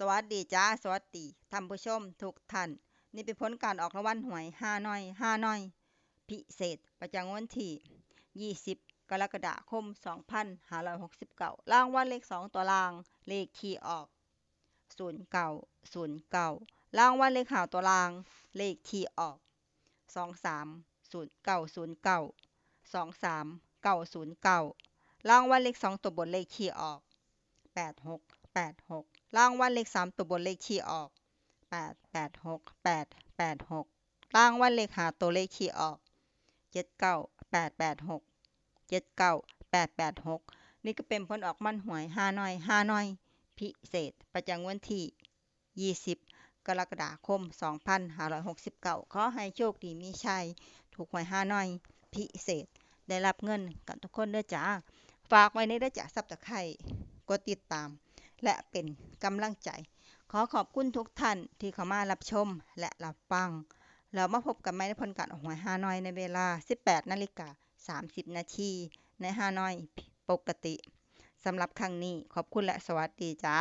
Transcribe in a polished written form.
สวัสดีจ้าสวัสดีท่านผู้ชมทุกท่านนี่เป็นผลการออกรางวัลหวยฮานอยพิเศษประจำวันที่20กรกฎาคม2569รางวัลเลข2ตัวรางเลขที่ออก0909รางวัลเลข5ตัวรางเลขที่ออก230909 230909รางวัลเลข2ตัวบนเลขที่ออก8686รางวัลเลข3ตัวบนเลขที่ออก886886รางวัลเลข5ตัวเลขที่ออก79886 79886นี่ก็เป็นผลออกมันหวยฮานอยพิเศษประจำวันที่20กรกฎาคม2569ขอให้โชคดีมีชัยถูกหวยฮานอยพิเศษได้รับเงินกันทุกคนเด้อจ้าฝากไว้ในเด้อจ้าซับตะไคร้กดติดตามและเป็นกำลังใจขอขอบคุณทุกท่านที่เข้ามารับชมและรับฟังเรามาพบกันใหม่ในผลการออกหวยฮานอยในเวลา 18:30 นาทีในฮานอยปกติสำหรับครั้งนี้ขอบคุณและสวัสดีจ้า